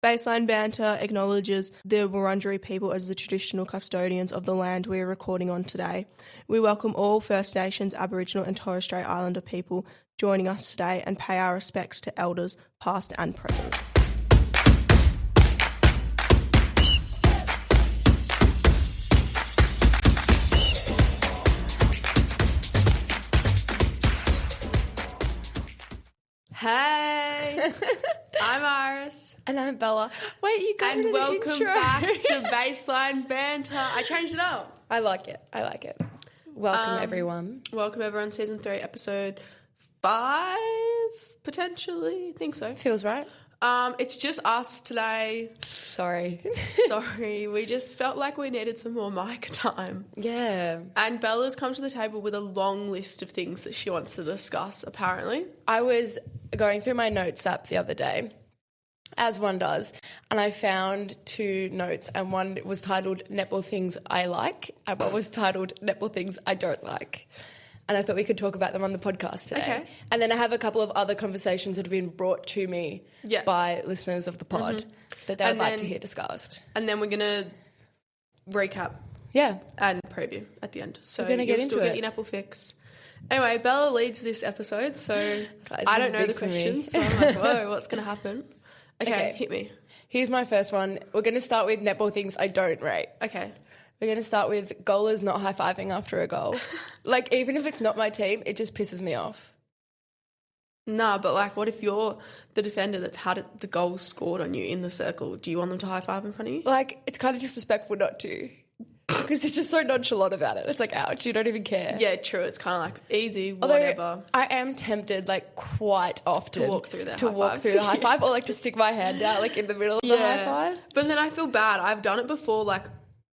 Baseline Banter acknowledges the Wurundjeri people as the traditional custodians of the land we are recording on today. We welcome all First Nations, Aboriginal and Torres Strait Islander people joining us today and pay our respects to elders past and present. Hey, I'm Iris. And I'm Bella. Wait, you got And welcome back to Baseline Banter. I changed it up. I like it. Welcome, everyone. Welcome, everyone. Season 3, episode 5, potentially. I think so. Feels right. It's just us today. Sorry. We just felt like we needed some more mic time. Yeah. And Bella's come to the table with a long list of things that she wants to discuss, apparently. I was going through my notes app the other day, as one does, and I found 2 notes, and one was titled Netball Things I Like, and one was titled Netball Things I Don't Like. And I thought we could talk about them on the podcast today. Okay. And then I have a couple of other conversations that have been brought to me by listeners of the pod that they would like to hear discussed. And then we're going to recap and preview at the end. So we're going to get into get your Apple fix. Anyway, Bella leads this episode, so guys, I don't know the questions. So I'm like, whoa, what's going to happen? Okay, hit me. Here's my first one. We're going to start with netball things I don't rate. Okay. We're going to start with goalers not high-fiving after a goal. Like, even if it's not my team, it just pisses me off. Nah, but, like, what if you're the defender that's had the goal scored on you in the circle? Do you want them to high-five in front of you? Like, it's kind of disrespectful not to. Because it's just so nonchalant about it. It's like, ouch, you don't even care. Yeah, true. It's kind of like easy, whatever. Although I am tempted, like, quite often to walk through the high five or, like, to stick my hand out, like, in the middle of the high five. But then I feel bad. I've done it before, like,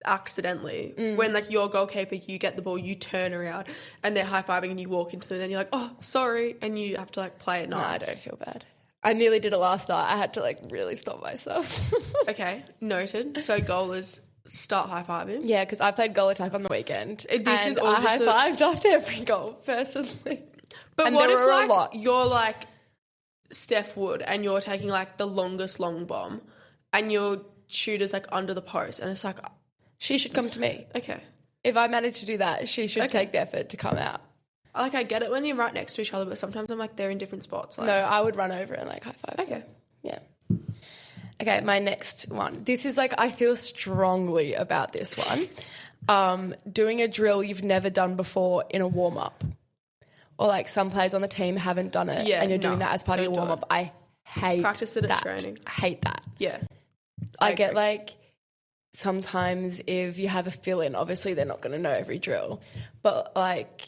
accidentally. When, like, your goalkeeper, you get the ball, you turn around and they're high-fiving and you walk into them and then you're like, oh, sorry, and you have to, like, play it nice. No, I don't feel bad. I nearly did it last night. I had to, like, really stop myself. Okay, noted. So goalers start high-fiving. Yeah, because I played goal attack on the weekend. This is all I high-fived after every goal, personally. But what if, like, you're, like, Steph Wood and you're taking, like, the longest long bomb and your shooter's, like, under the post and it's like... She should come to me. Okay. If I manage to do that, she should take the effort to come out. Like, I get it when you're right next to each other, but sometimes I'm like, they're in different spots. Like... No, I would run over and, like, high-five. Okay. Yeah. Okay, my next one. This is, like, I feel strongly about this one. Doing a drill you've never done before in a warm-up. Or, like, some players on the team haven't done it and you're doing that as part of your warm-up. I hate Practice it at training. I hate that. Yeah. I get, like... Sometimes if you have a fill-in, obviously they're not going to know every drill. But, like,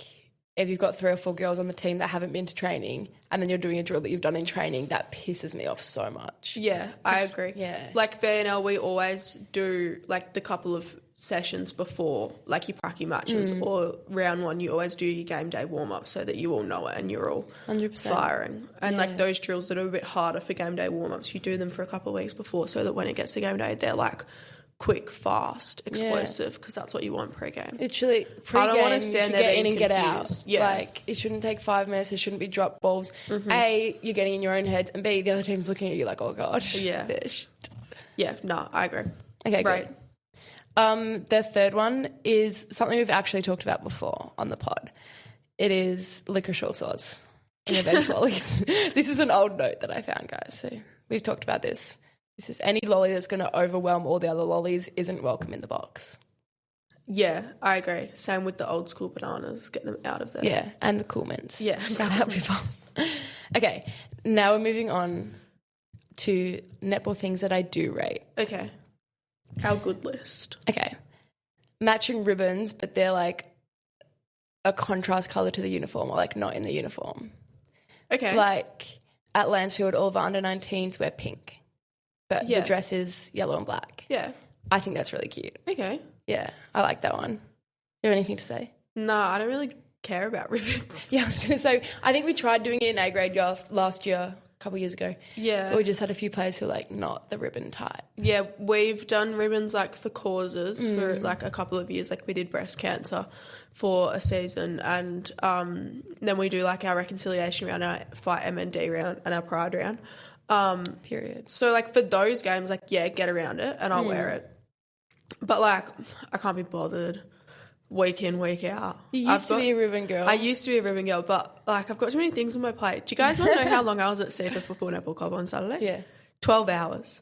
if you've got 3 or 4 girls on the team that haven't been to training and then you're doing a drill that you've done in training, that pisses me off so much. Yeah, I agree. Yeah. Like, VNL, we always do, like, the couple of sessions before, like, your pracky matches or round 1, you always do your game day warm-up so that you all know it and you're all 100%. firing. And, like, those drills that are a bit harder for game day warm-ups, you do them for a couple of weeks before so that when it gets to game day, they're, like... quick, fast, explosive, because that's what you want pre-game. Literally, pre-game, I don't want to stand there get in and confused. get out. Yeah. Like, it shouldn't take 5 minutes. It shouldn't be drop balls. A, you're getting in your own heads, and B, the other team's looking at you like, oh, God. Yeah. Yeah, no, I agree. Okay, right. Good. The third one is something we've actually talked about before on the pod. It is licorice all sorts in your bench lollies. This is an old note that I found, guys, so we've talked about this. This is any lolly that's going to overwhelm all the other lollies isn't welcome in the box. Yeah, I agree. Same with the old school bananas. Get them out of there. Yeah, and the cool mints. Yeah. Shout out people. Okay, now we're moving on to netball things that I do rate. Okay. Our good list. Okay. Matching ribbons, but they're like a contrast colour to the uniform or like not in the uniform. Okay. Like at Lansfield, all the under 19s wear pink. But the dress is yellow and black. Yeah. I think that's really cute. Okay. Yeah, I like that one. You have anything to say? No, I don't really care about ribbons. Yeah, I was going to say, I think we tried doing it in A grade last year, a couple of years ago. Yeah. But we just had a few players who like not the ribbon type. Yeah, we've done ribbons like for causes for like a couple of years. Like we did breast cancer for a season, and then we do like our reconciliation round, our fight MND round and our pride round. Period. So, like, for those games, like, yeah, get around it and I'll wear it. But, like, I can't be bothered week in, week out. You used to be a ribbon girl. I used to be a ribbon girl, but, like, I've got too many things on my plate. Do you guys want to know how long I was at Seaford Football Netball Club on Saturday? Yeah. 12 hours.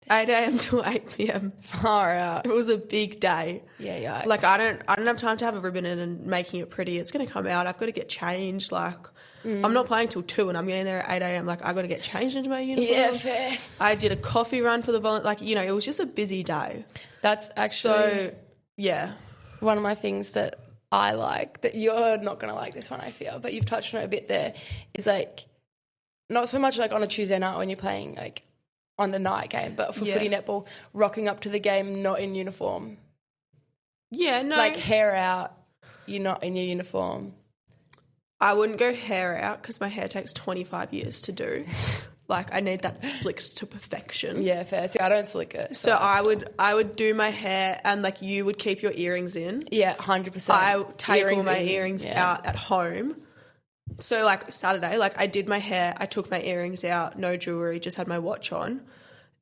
8 a.m. till 8 p.m. Far out. It was a big day. Yeah, yeah. Like, I don't have time to have a ribbon in and making it pretty. It's going to come out. I've got to get changed. Like, I'm not playing till 2 and I'm getting there at 8 a.m. Like, I've got to get changed into my uniform. Yeah, fair. I did a coffee run for the like, you know, it was just a busy day. That's actually So, yeah. one of my things that I like, that you're not going to like this one, I feel, but you've touched on it a bit there, is, like, not so much, like, on a Tuesday night when you're playing, like, on the night game, but for footy netball, rocking up to the game not in uniform. Yeah, no. Like, hair out, you're not in your uniform. I wouldn't go hair out because my hair takes 25 years to do. Like, I need that slicked to perfection. Yeah, fair. See, I don't slick it. So I would do my hair and, like, you would keep your earrings in. Yeah, 100%. I take all my in. earrings out at home. So, like, Saturday, like, I did my hair, I took my earrings out, no jewellery, just had my watch on,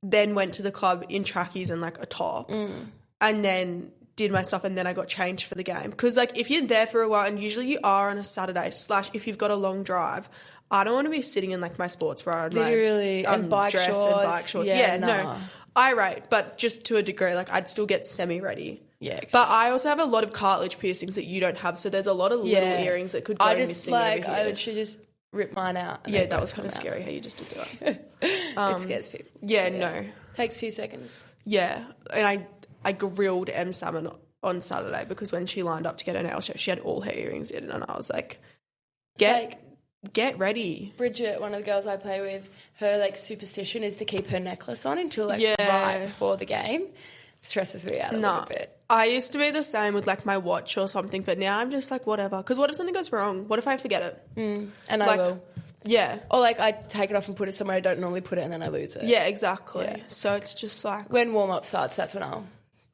then went to the club in trackies and, like, a top, and then did my stuff, and then I got changed for the game. Because, like, if you're there for a while, and usually you are on a Saturday, / if you've got a long drive, I don't want to be sitting in, like, my sports bra and, literally, like, and bike dress shorts. and bike shorts. Yeah, no, I rate, but just to a degree, like, I'd still get semi-ready. Yeah. But I also have a lot of cartilage piercings that you don't have, so there's a lot of little earrings that could go missing over here. I literally just rip mine out. Yeah, that was kind of scary how you just did that. It scares people. Yeah, no. Takes 2 seconds. Yeah, and I grilled M. Salmon on Saturday because when she lined up to get her nails checked, she had all her earrings in, and I was like, get ready. Bridget, one of the girls I play with, her, like, superstition is to keep her necklace on until, like, right before the game. Stresses me out a little bit. I used to be the same with, like, my watch or something, but now I'm just like, whatever. Because what if something goes wrong? What if I forget it? And I will. Yeah. Or, like, I take it off and put it somewhere I don't normally put it and then I lose it. Yeah, exactly. Yeah. So it's just like... When warm-up starts, that's when I'll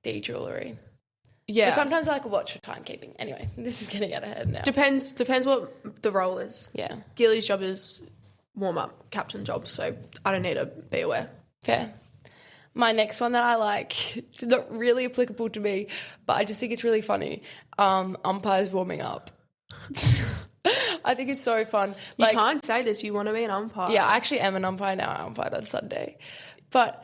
de-jewellery. Yeah. But sometimes I like a watch for timekeeping. Anyway, this is getting out of hand now. Depends what the role is. Yeah. Gilly's job is warm-up, captain job, so I don't need to be aware. Fair. My next one that I like, it's not really applicable to me, but I just think it's really funny. Umpires warming up. I think it's so fun. You can't say this. You want to be an umpire. Yeah, I actually am an umpire now. I umpired on Sunday. But,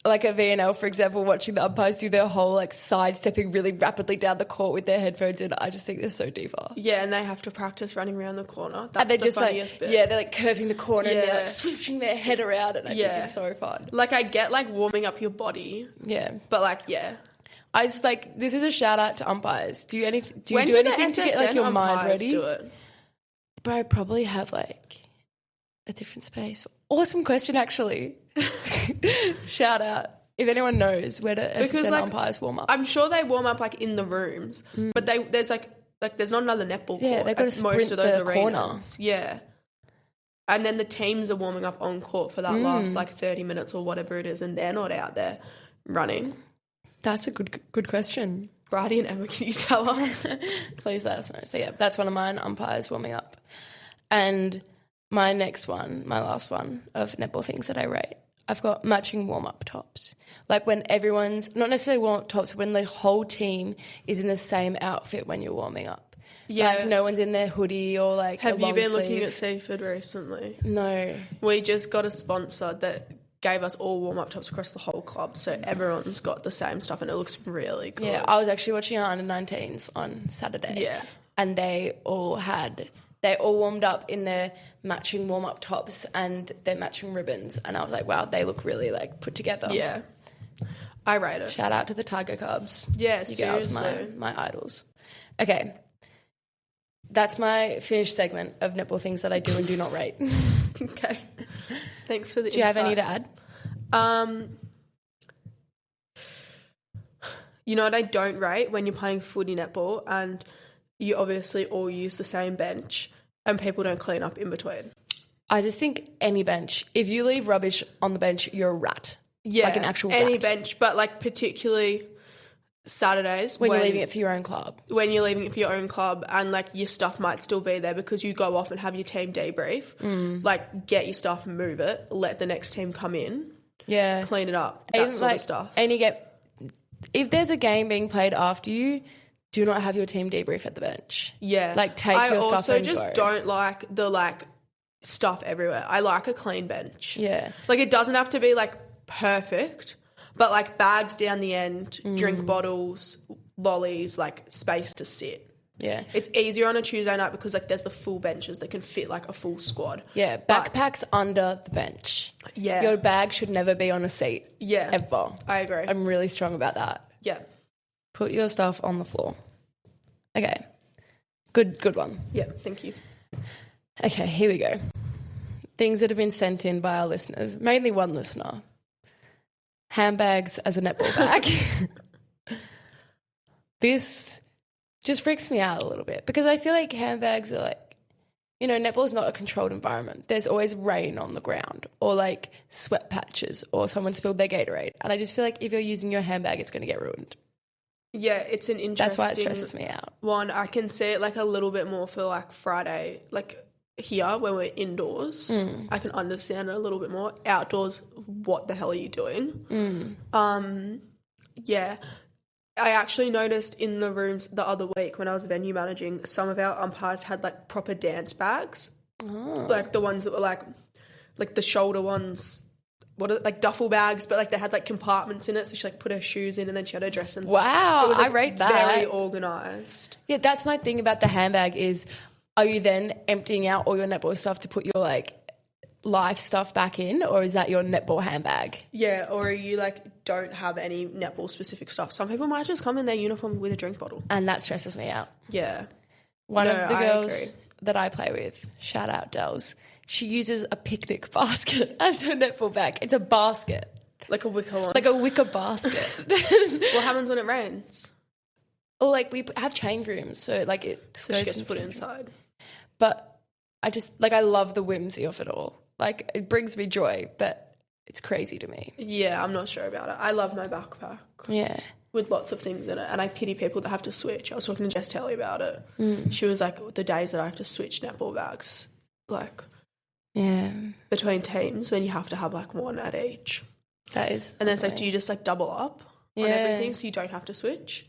like, at VNL, for example, watching the umpires do their whole, like, sidestepping really rapidly down the court with their headphones in, I just think they're so diva. Yeah, and they have to practice running around the corner. That's and they're the just funniest bit. Yeah, they're, like, curving the corner and they're, like, switching their head around, and I think it's so fun. Like, I get, like, warming up your body. Yeah. But, like, yeah. I just, like, this is a shout-out to umpires. Do you do anything to get, like, your umpires mind ready? Do it? But I probably have, like, a different space. Awesome question, actually. Shout out. If anyone knows where to SSN umpires warm up. I'm sure they warm up, like, in the rooms, but there's there's not another netball court. Yeah, they've got to sprint most of those the arenas. Corner. Yeah. And then the teams are warming up on court for that last, like, 30 minutes or whatever it is, and they're not out there running. That's a good question. Bridie and Emma, can you tell us? Please let us know. So, yeah, that's one of mine, umpires warming up. And my next one, my last one of netball things that I rate, I've got matching warm-up tops. Like, when everyone's, not necessarily warm-up tops, but when the whole team is in the same outfit when you're warming up. Yeah. Like, no one's in their hoodie or, like, Have a long you been sleeve. looking at Seaford recently? No. We just got a sponsor that gave us all warm-up tops across the whole club, so everyone's got the same stuff and it looks really good. Yeah, I was actually watching our under-19s on Saturday. Yeah. And they all warmed up in their matching warm-up tops and their matching ribbons, and I was like, wow, they look really, like, put together. Yeah. I rate it. Shout out to the Tiger Cubs. Yeah, you girls, my idols. Okay. That's my finished segment of netball things that I do and do not rate. Okay. Thanks for the insight. Do you have any to add? You know what I don't rate? When you're playing footy netball and you obviously all use the same bench and people don't clean up in between. I just think any bench. If you leave rubbish on the bench, you're a rat. Yeah. Like an actual rat. Any bench, but, like, particularly Saturdays when you're leaving it for your own club. When you're leaving it for your own club and, like, your stuff might still be there because you go off and have your team debrief. Like, get your stuff and move it. Let the next team come in. Yeah. Clean it up. That sort of stuff. And you get... If there's a game being played after you, do not have your team debrief at the bench. Yeah. Like, take your stuff and go. I also just don't like the, like, stuff everywhere. I like a clean bench. Yeah. Like, it doesn't have to be, like, perfect, but, like, bags down the end, drink bottles, lollies, like, space to sit. Yeah. It's easier on a Tuesday night because, like, there's the full benches that can fit, like, a full squad. Yeah, backpacks under the bench. Yeah. Your bag should never be on a seat. Yeah. Ever. I agree. I'm really strong about that. Yeah. Put your stuff on the floor. Okay. Good one. Yeah, thank you. Okay, here we go. Things that have been sent in by our listeners, mainly one listener. Handbags as a netball bag. This just freaks me out a little bit because I feel like handbags are like, you know, netball's not a controlled environment. There's always rain on the ground or like sweat patches or someone spilled their Gatorade. And I just feel like if you're using your handbag, it's going to get ruined. Yeah, it's an interesting... That's why it stresses me out. One, I can see it like a little bit more for like Friday, like here when we're indoors. I can understand it a little bit more. Outdoors, what the hell are you doing? Yeah. I actually noticed in the rooms the other week when I was venue managing, some of our umpires had like proper dance bags. Like the ones that were like the shoulder ones, like duffel bags, but like they had like compartments in it, so she like put her shoes in and then she had her dress in. Wow, it was, like, I rate that. Very organised. Yeah, that's my thing about the handbag is, are you then emptying out all your netball stuff to put your like life stuff back in, or is that your netball handbag? Yeah, or are you like don't have any netball specific stuff? Some people might just come in their uniform with a drink bottle. And that stresses me out. Yeah. One of the girls that I play with, shout out Dels, she uses a picnic basket as her netball bag. It's a basket. Like a wicker one. Like a wicker basket. What happens when it rains? Or like we have change rooms, so like it So she gets to put it inside. But I just, like, I love the whimsy of it all. Like, it brings me joy, but it's crazy to me. Yeah, I'm not sure about it. I love my backpack. Yeah. With lots of things in it. And I pity people that have to switch. I was talking to Jess Telly about it. She was like, the days that I have to switch netball bags, like, yeah, between teams when you have to have, like, one at each. That is. And then it's like, do you just, like, double up on everything so you don't have to switch?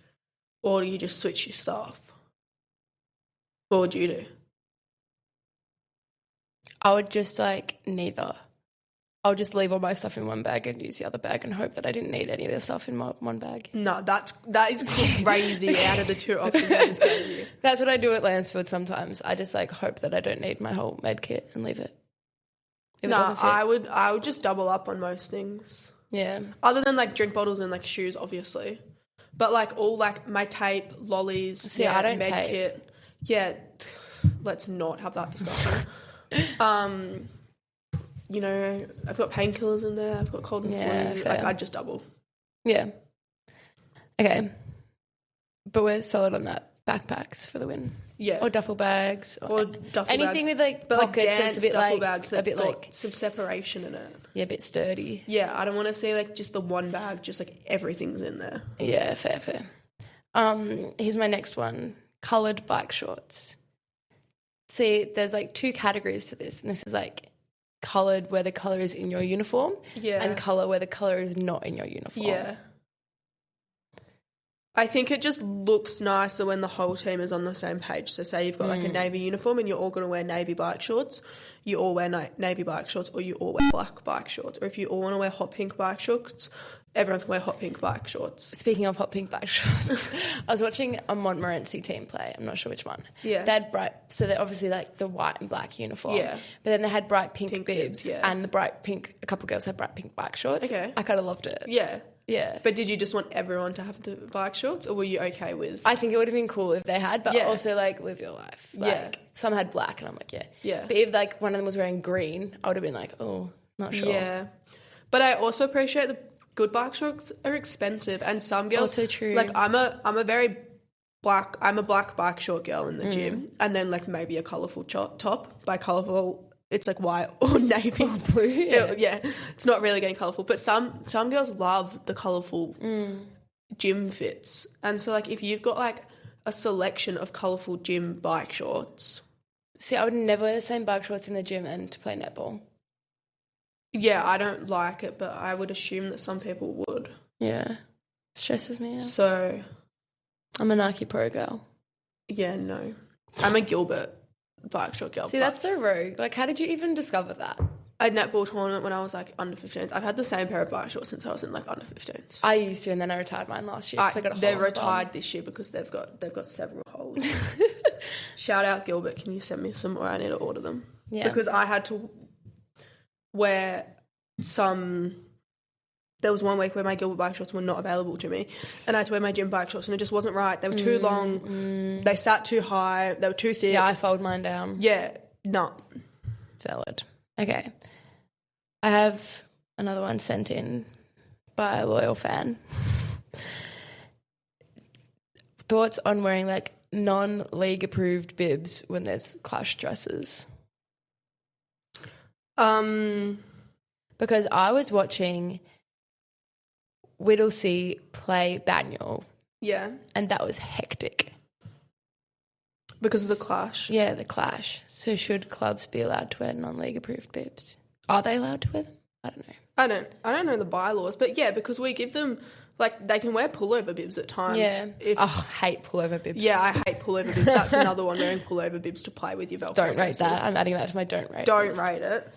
Or do you just switch your stuff? What would you do? I would just, like, neither. I would just leave all my stuff in one bag and use the other bag and hope that I didn't need any of their stuff in one bag. No, that is crazy out of the two options I just gave you. That's what I do at Lansford sometimes. I just, like, hope that I don't need my whole med kit and leave it. No, I would just double up on most things. Yeah. Other than, like, drink bottles and, like, shoes, obviously. But, like, all, like, my tape, lollies, See, I don't med tape. kit. Yeah, let's not have that discussion. You know, I've got painkillers in there. I've got cold and flu. Fair. Like, I'd just double. Yeah. Okay. But we're solid on that. Backpacks for the win. Yeah. Or duffel bags. Or duffel anything bags. with, like, but pockets like that's a bit duffel like... bags that's a bit got like... some separation in it. Yeah, a bit sturdy. Yeah, I don't want to see, like, just the one bag, just, like, everything's in there. Yeah, fair. Here's my next one. Coloured bike shorts. See, there's, like, two categories to this. And this is, like, coloured where the colour is in your uniform. Yeah. And colour where the colour is not in your uniform. Yeah. I think it just looks nicer when the whole team is on the same page. So say you've got like a navy uniform and you're all going to wear navy bike shorts, you all wear navy bike shorts, or you all wear black bike shorts. Or if you all want to wear hot pink bike shorts, everyone can wear hot pink bike shorts. Speaking of hot pink bike shorts, I was watching a Montmorency team play. I'm not sure which one. Yeah. They had so they're obviously like the white and black uniform. Yeah. But then they had bright pink bibs. yeah. And the bright pink, a couple of girls had bright pink bike shorts. Okay. I kind of loved it. Yeah. Yeah. But did you just want everyone to have the bike shorts, or were you okay with... I think it would have been cool if they had, but Yeah. also, like, live your life. Like, Yeah. some had black, and I'm like, yeah. Yeah. But if, like, one of them was wearing green, I would have been like, oh, not sure. Yeah. But I also appreciate the good bike shorts are expensive, and some girls... Also true. Like, I'm a black bike short girl in the gym, and then, like, maybe a colourful top. By colourful, it's like white or navy. Or blue, yeah. Yeah, it's not really getting colourful. But some girls love the colourful gym fits. And so, like, if you've got, like, a selection of colourful gym bike shorts. See, I would never wear the same bike shorts in the gym and to play netball. Yeah, I don't like it, but I would assume that some people would. Yeah. Stresses me out. So. I'm a Nike Pro girl. Yeah, no. I'm a Gilbert bike short girl. See, that's so rogue. Like, how did you even discover that? A netball tournament when I was, like, under 15s. I've had the same pair of bike shorts since I was in, like, under 15s. I used to, and then I retired mine last year. I got a hole they're in the retired bum. this year because they've got several holes. Shout out Gilbert, can you send me some more? I need to order them. Yeah. Because I had to wear some. There was one week where my Gilbert bike shorts were not available to me, and I had to wear my gym bike shorts, and it just wasn't right. They were too long. They sat too high. They were too thick. Yeah, I fold mine down. Yeah, no. Valid. Okay. I have another one sent in by a loyal fan. Thoughts on wearing, like, non-league approved bibs when there's clash dresses? Because I was watching Whittlesea play Banyule. Yeah. And that was hectic. Because of the clash. Yeah, the clash. So should clubs be allowed to wear non-league approved bibs? Are they allowed to wear them? I don't know. I don't know the bylaws, but yeah, because we give them, like, they can wear pullover bibs at times. Yeah. I hate pullover bibs. Yeah, I hate pullover bibs. That's another one, wearing pullover bibs to play with your Velcro Don't rate dresses. that. I'm adding that to my don't rate. Don't list. rate it.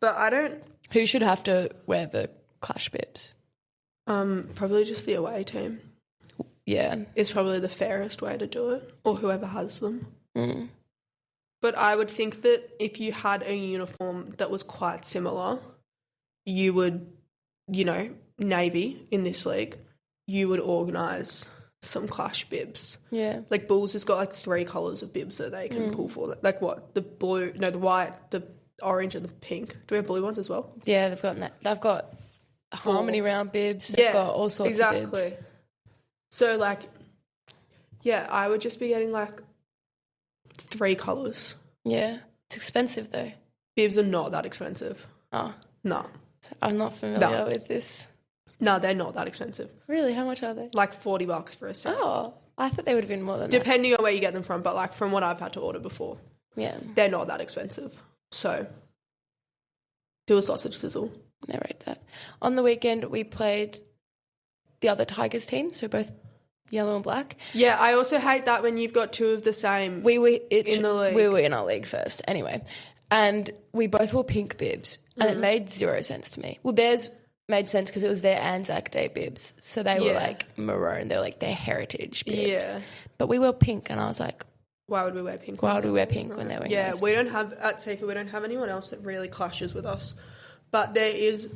But I don't. Who should have to wear the clash bibs? Probably just the away team. Yeah. Is probably the fairest way to do it, or whoever has them. Mm. But I would think that if you had a uniform that was quite similar, you would, Navy in this league, you would organise some clash bibs. Yeah. Like Bulls has got, like, 3 colours of bibs that they can pull for. Like what? The blue, no, the white, the orange and the pink. Do we have blue ones as well? Yeah, they've got that. They've got harmony round bibs. They've Yeah, got all sorts of bibs. exactly. So, like, yeah, I would just be getting, like, 3 colours. Yeah. It's expensive though. Bibs are not that expensive. Oh. No. I'm not familiar with this. No, they're not that expensive. Really? How much are they? Like $40 for a set. Oh, I thought they would have been more than Depending on where you get them from, but, like, from what I've had to order before, Yeah. they're not that expensive. So, do a sausage sizzle. They rate that. On the weekend, we played the other Tigers team, so both yellow and black. Yeah, I also hate that when you've got 2 of the same We were in the league. We were in our league first, anyway. And we both wore pink bibs, and it made 0 sense to me. Well, theirs made sense because it was their Anzac Day bibs, so they were, like, maroon. They were, like, their heritage bibs. Yeah. But we wore pink, and I was like, Why would we wear pink? why would we wear pink when they were Yeah, we don't have, at Seafood, we don't have anyone else that really clashes with us. But there is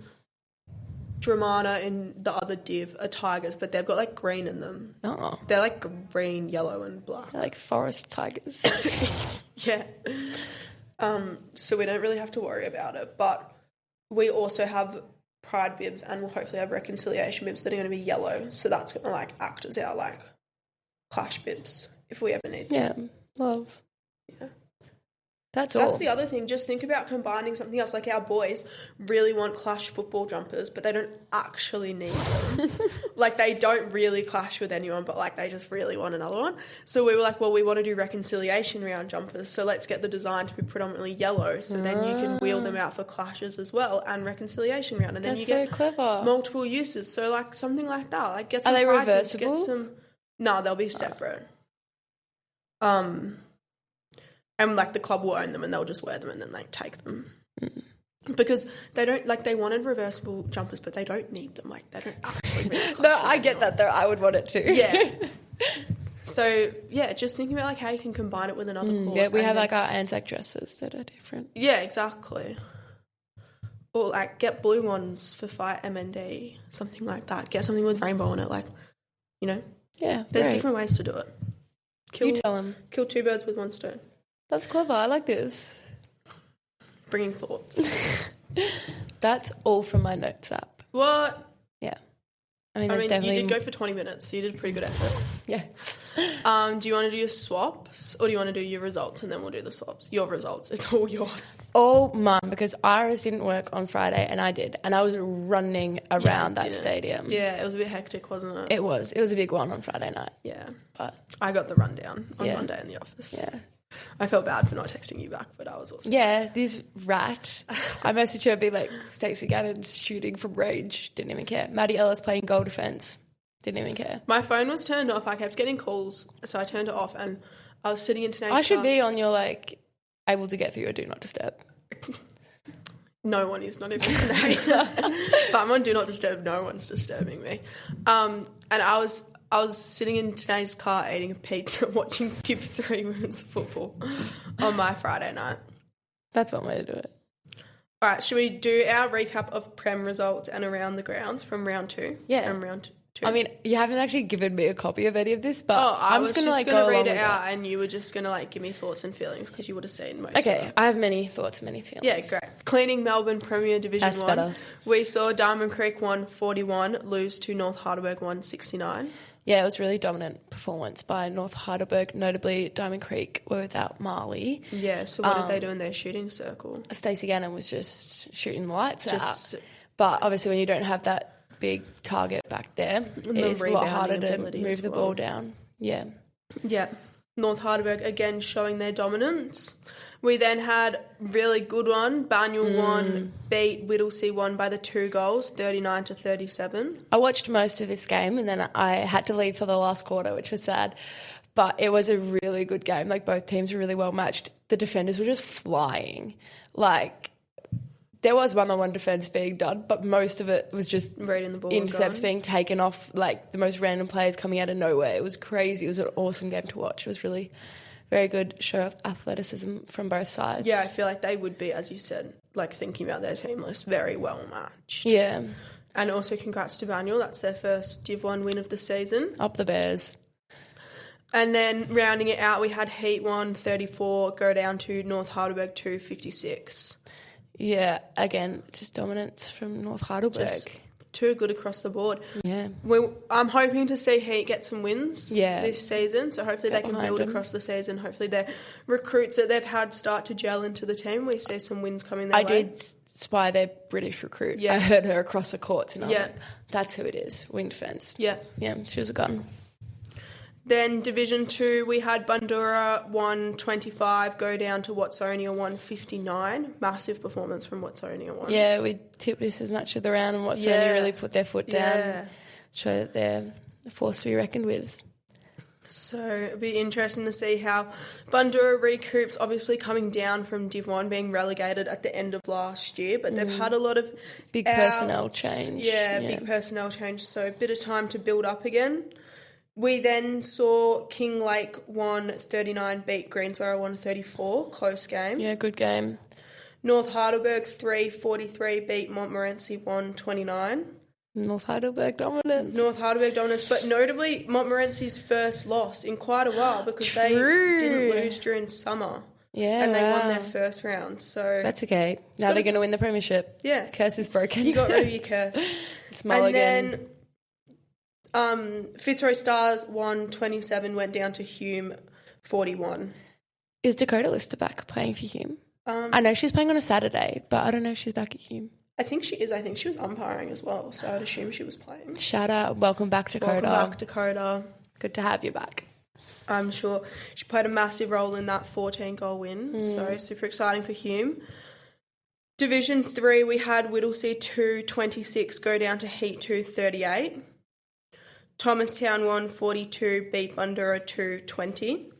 Dramana and the other div are Tigers, but they've got, like, green in them. Oh. They're, like, green, yellow and black. They're like forest tigers. Yeah. So we don't really have to worry about it. But we also have pride bibs and we'll hopefully have reconciliation bibs that are going to be yellow. So that's going to, like, act as our, like, clash bibs if we ever need them. Yeah, love. Yeah. That's all. That's the other thing. Just think about combining something else. Like, our boys really want clash football jumpers, but they don't actually need them. Like, they don't really clash with anyone, but, like, they just really want another one. So we were like, well, we want to do reconciliation round jumpers, so let's get the design to be predominantly yellow, so then you can wheel them out for clashes as well and reconciliation round, and then That's you so get clever. multiple uses. So, like, something like that. Like, get some Are they pride bibs, reversible? Get some. No, they'll be separate. And, like, the club will own them and they'll just wear them and then, like, take them. Because they don't, like, they wanted reversible jumpers, but they don't need them. Like, they don't actually really No, I get that though. I would want it too. Yeah. So, yeah, just thinking about, like, how you can combine it with another cause. Yeah, we and have, then- like, our Anzac dresses that are different. Yeah, exactly. Or, like, get blue ones for Fight MND, something like that. Get something with rainbow on it, like, you know. Yeah, There's great. different ways to do it. You tell them. Kill 2 birds with 1 stone. That's clever. I like this. Bringing thoughts. That's all from my notes app. What? Yeah. I mean, you definitely... did go for 20 minutes, so you did a pretty good effort. Yes. Do you want to do your swaps, or do you want to do your results and then we'll do the swaps? Your results. It's all yours. All mine, because Iris didn't work on Friday and I did. And I was running around that stadium. Yeah, it was a bit hectic, wasn't it? It was. It was a big one on Friday night. Yeah. But I got the rundown on Monday in the office. Yeah. I felt bad for not texting you back, but I was awesome. Yeah, this rat. I messaged her, be like, Stacey Gannon's shooting from range. Didn't even care. Maddie Ellis playing goal defence. Didn't even care. My phone was turned off. I kept getting calls, so I turned it off, and I was sitting in today's I should be on your, able to get through your Do Not Disturb. No one is, not even today. But I'm on Do Not Disturb. No one's disturbing me. And I was sitting in today's car eating a pizza watching Div 3 women's football on my Friday night. That's one way to do it. All right, should we do our recap of Prem results and around the grounds from round 2? Yeah. From round 2. I mean, you haven't actually given me a copy of any of this, but I'm just going to read it out that. and you were just going to give me thoughts and feelings because you would have seen most Okay, of it. I have many thoughts, many feelings. Yeah, great. Cleaning Melbourne Premier Division That's 1. better. We saw Diamond Creek 141 lose to North Heidelberg 169. Yeah, it was really dominant performance by North Heidelberg, notably Diamond Creek were without Marley. Yeah, so what did they do in their shooting circle? Stacey Gannon was just shooting the lights out. But obviously when you don't have that big target back there, it's a lot harder to move the ball down. Yeah. Yeah. North Heidelberg again showing their dominance. We then had really good one. Banyul won, beat Whittlesea won by the 2 goals, 39-37. I watched most of this game and then I had to leave for the last quarter, which was sad. But it was a really good game. Both teams were really well matched. The defenders were just flying. There was one-on-one defence being done, but most of it was just reading the ball, intercepts being taken off, the most random players coming out of nowhere. It was crazy. It was an awesome game to watch. It was really very good show of athleticism from both sides. Yeah, I feel like they would be, as you said, thinking about their team list, very well matched. Yeah. And also congrats to Banyul. That's their first Div 1 win of the season. Up the Bears. And then rounding it out, we had Heat 1, 34, go down to North Heidelberg 2, 56. Yeah, again, just dominance from North Heidelberg. Just too good across the board. Yeah. I'm hoping to see Heat get some wins this season, so hopefully they can build across the season. Hopefully their recruits that they've had start to gel into the team. We see some wins coming their way. I did spy their British recruit. Yeah. I heard her across the courts and I was like, that's who it is, wing defence. Yeah. Yeah, she was a gun. Then Division 2, we had Bundoora 125 go down to Watsonia 159. Massive performance from Watsonia 1. Yeah, we tipped this as much of the round and Watsonia really put their foot down and show that they're a force to be reckoned with. So it'll be interesting to see how Bundoora recoups, obviously coming down from Div 1, being relegated at the end of last year, but they've had a lot of big personnel change. Yeah, big personnel change, so a bit of time to build up again. We then saw King Lake 139 beat Greensboro 134, close game. Yeah, good game. North Heidelberg 343 beat Montmorency 129. North Heidelberg dominance. But notably Montmorency's first loss in quite a while because they didn't lose during summer. Yeah, and they won their first round. So that's okay. Now they're going to win the premiership. Yeah, curse is broken. You got rid of your curse. It's Mulligan. And then Fitzroy Stars 127 went down to Hume 41. Is Dakota Lister back playing for Hume? I know she's playing on a Saturday, but I don't know if she's back at Hume. I think she is. I think she was umpiring as well, so I would assume she was playing. Shout out. Welcome back, Dakota. Welcome back, Dakota. Good to have you back. I'm sure she played a massive role in that 14-goal win, so super exciting for Hume. Division 3, we had Whittlesea 226 go down to Heat 2 38. Thomastown 142 beat Bundoora 220.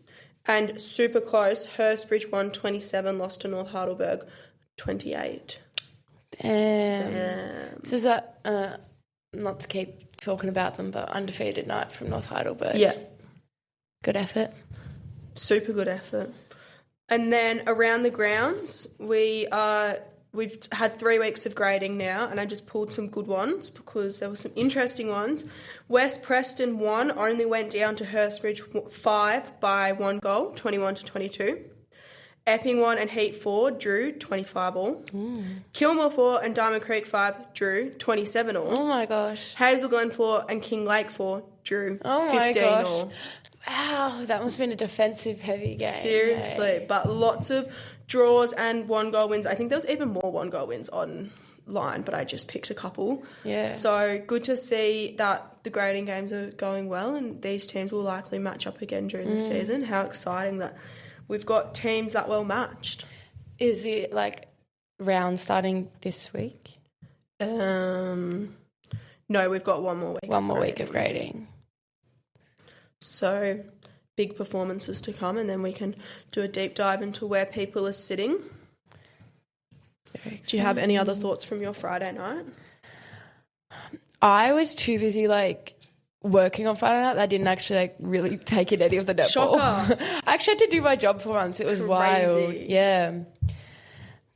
And super close, Hurstbridge 127 lost to North Heidelberg 28. Damn. So is that, not to keep talking about them, but undefeated night from North Heidelberg? Yeah. Good effort. Super good effort. And then around the grounds, we've had 3 weeks of grading now, and I just pulled some good ones because there were some interesting ones. West Preston 1 only went down to Hurstbridge 5 by 1 goal, 21-22. Epping 1 and Heat 4 drew 25 all. Kilmore 4 and Diamond Creek 5 drew 27 all. Oh, my gosh. Hazel Glen 4 and King Lake 4 drew 15 all. Wow, that must have been a defensive-heavy game. Seriously, hey? But lots of draws and one-goal wins. I think there was even more one-goal wins online, but I just picked a couple. Yeah. So good to see that the grading games are going well and these teams will likely match up again during the season. How exciting that we've got teams that well matched. Is it like round starting this week? No, we've got one more week. One more week of grading. So big performances to come, and then we can do a deep dive into where people are sitting. Do you have any other thoughts from your Friday night? I was too busy working on Friday night. I didn't actually really take in any of the netball. Shocker. I actually had to do my job for once. It was wild. Crazy. Yeah,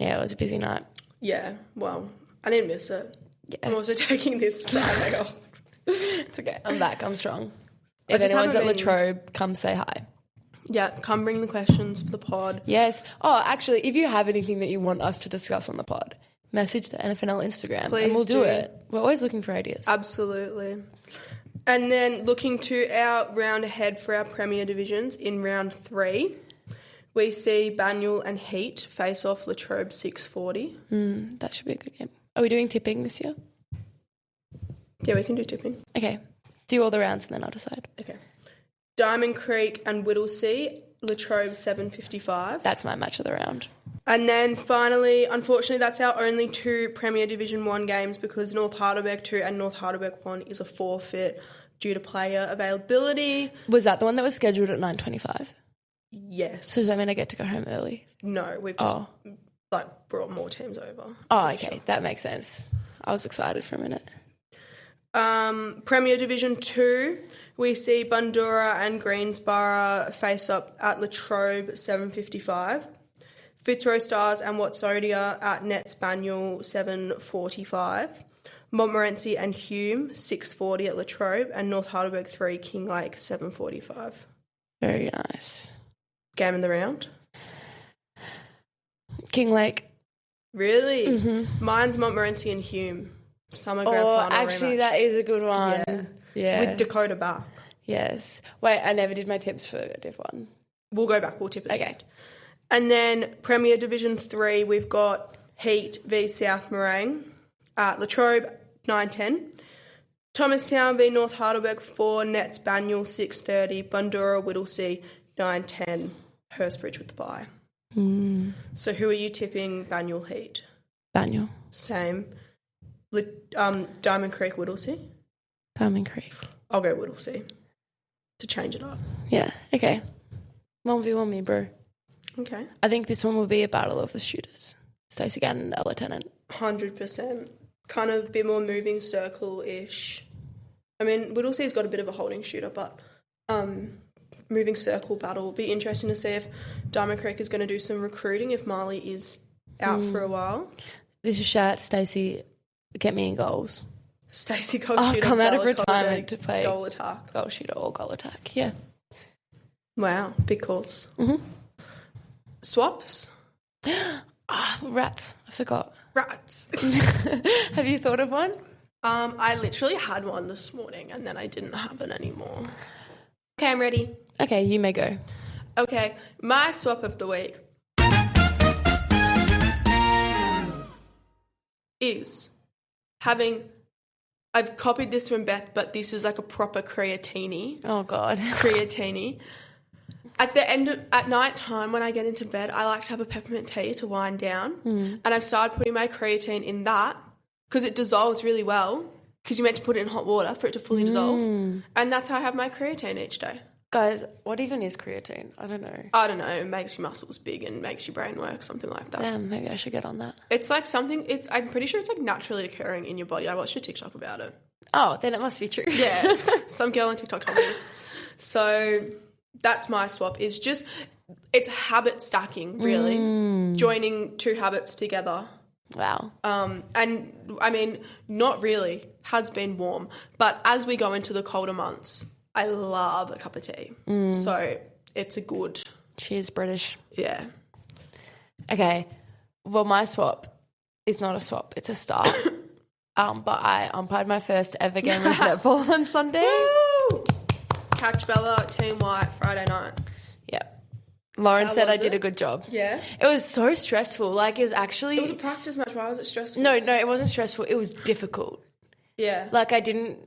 it was a busy night. Yeah, well, I didn't miss it. Yeah. I'm also taking this Friday off. It's okay. I'm back. I'm strong. If just anyone's at haven't been- Latrobe, come say hi. Yeah, come bring the questions for the pod. Yes. Oh, actually, if you have anything that you want us to discuss on the pod, message the NFNL Instagram Please and we'll do do. it. We're always looking for ideas. Absolutely. And then looking to our round ahead for our Premier Divisions in round 3, we see Banyule and Heat face off Latrobe 640. That should be a good game. Are we doing tipping this year? Yeah, we can do tipping. Okay. Do all the rounds and then I'll decide. Okay. Diamond Creek and Whittlesea, Latrobe 755. That's my match of the round. And then finally, unfortunately, that's our only 2 Premier Division 1 games because North Heidelberg 2 and North Heidelberg 1 is a forfeit due to player availability. Was that the one that was scheduled at 9:25? Yes. So does that mean I get to go home early? No, we've just brought more teams over. Oh, okay. That makes sense. I was excited for a minute. Premier Division 2, we see Bundoora and Greensborough face up at Latrobe 755. Fitzroy Stars and Watsodia at Nets Banyule 745. Montmorency and Hume 640 at Latrobe and North Heidelberg 3 King Lake 745. Very nice. Game in the round? King Lake. Really? Mm-hmm. Mine's Montmorency and Hume. Summer Grand Final actually, rematch. that is a good one. Yeah. With Dakota back. Yes. Wait, I never did my tips for Div 1. We'll go back. We'll tip it. Okay. And then Premier Division 3, we've got Heat v South Morang at Latrobe 9:10. Thomastown v North Heidelberg 4, Nets Banyule 6:30, Bundoora Whittlesea 9:10, Hurstbridge with the bye. So who are you tipping Banyule Heat? Banyule. Same. Diamond Creek Whittlesea? Diamond Creek. I'll go Whittlesea to change it up. Yeah, okay. 1v1 me, bro. Okay. I think this one will be a battle of the shooters. Stacey Gannon and a lieutenant. 100%. Kind of a bit more moving circle-ish. I mean, Whittlesea's got a bit of a holding shooter, but moving circle battle will be interesting to see if Diamond Creek is going to do some recruiting if Marley is out for a while. This is shout, Stacey, get me in goals. Stacey goal I'll shooter. come out of Bella retirement Colberg, to play goal attack. Goal shooter or goal attack, yeah. Wow, big calls. Mm-hmm. Swaps? Rats, I forgot. Rats. Have you thought of one? I literally had one this morning and then I didn't have it anymore. Okay, I'm ready. Okay, you may go. Okay, my swap of the week is having... I've copied this from Beth, but this is like a proper creatini. Oh, God. Creatini. At night time when I get into bed, I like to have a peppermint tea to wind down. And I've started putting my creatine in that because it dissolves really well because you're meant to put it in hot water for it to fully dissolve. And that's how I have my creatine each day. Guys, what even is creatine? I don't know. I don't know. It makes your muscles big and makes your brain work, something like that. Damn, maybe I should get on that. It's like something, I'm pretty sure it's like naturally occurring in your body. I watched a TikTok about it. Oh, then it must be true. Yeah. Some girl on TikTok told me. So that's my swap is just, it's habit stacking, really. Joining 2 habits together. Wow. And I mean, not really, has been warm. But as we go into the colder months, I love a cup of tea. So it's a good... Cheers, British. Yeah. Okay. Well, my swap is not a swap. It's a start. But I umpired my first ever game of netball on Sunday. Woo! Catch Bella, Team White, Friday nights. Yeah. Lauren How said I was did it? a good job. Yeah. It was so stressful. Like, it was actually... It was a practice match. Why was it stressful? No, it wasn't stressful. It was difficult. Yeah. Like, I didn't,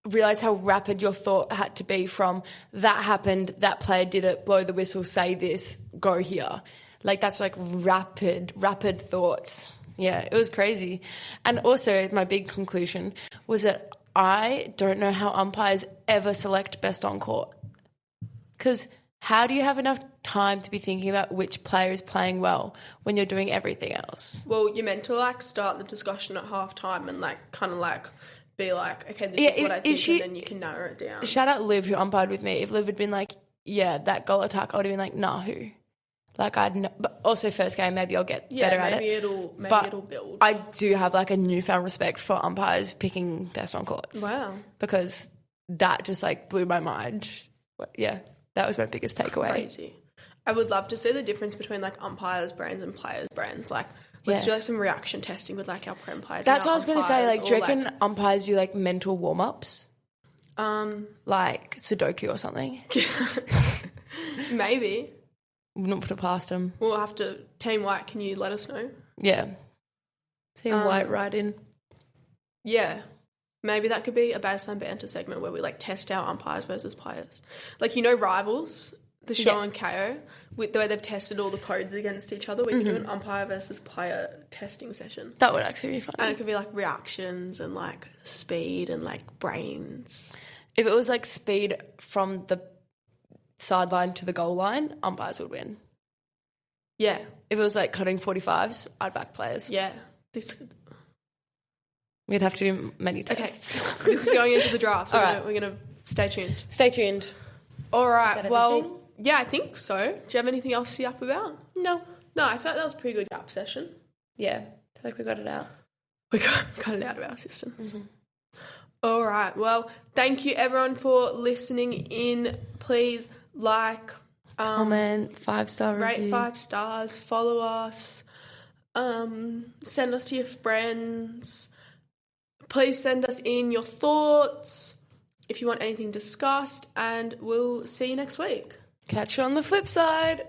realize how rapid your thought had to be from that happened, that player did it, blow the whistle, say this, go here. Like, that's like rapid thoughts. Yeah, it was crazy. And also, my big conclusion was that I don't know how umpires ever select best on court. Because how do you have enough time to be thinking about which player is playing well when you're doing everything else? Well, you're meant to, like, start the discussion at halftime and, like, kind of, like, be like, okay, this is what I think, and then you can narrow it down. Shout out Liv, who umpired with me. If Liv had been like, yeah, that goal attack, I would have been like, nah, who? Like, but also first game, maybe I'll get better at it. Maybe it'll build. I do have, like, a newfound respect for umpires picking best on courts. Wow. Because that just, like, blew my mind. Yeah, that was my biggest takeaway. Crazy. I would love to see the difference between, like, umpires' brains and players' brains. Like, let's do, like, some reaction testing with, like, our prem players. That's what I was going to say. Like, do you reckon umpires do, like, mental warm-ups? Like Sudoku or something? Maybe. Wouldn't put it past them. We'll have to... Team White, can you let us know? Yeah. Team White right in. Yeah. Maybe that could be a baseline banter segment where we, like, test our umpires versus players. Like, you know Rivals, the show on KO, with the way they've tested all the codes against each other. We could do an umpire versus player testing session. That would actually be fun. And it could be, like, reactions and, like, speed and, like, brains. If it was, like, speed from the sideline to the goal line, umpires would win. Yeah. If it was, like, cutting 45s, I'd back players. Yeah. We'd have to do many tests. Okay. This is going into the draft, so All we're going to stay tuned. Stay tuned. All right. Well, everything? yeah, I think so. Do you have anything else to yap about? No. No, I felt that was a pretty good yap session. Yeah. I feel like we got it out. We got it out of our system. Mm-hmm. All right. Well, thank you everyone for listening in. Please like, comment, 5-star rate review. 5 stars, follow us, send us to your friends. Please send us in your thoughts if you want anything discussed, and we'll see you next week. Catch you on the flip side.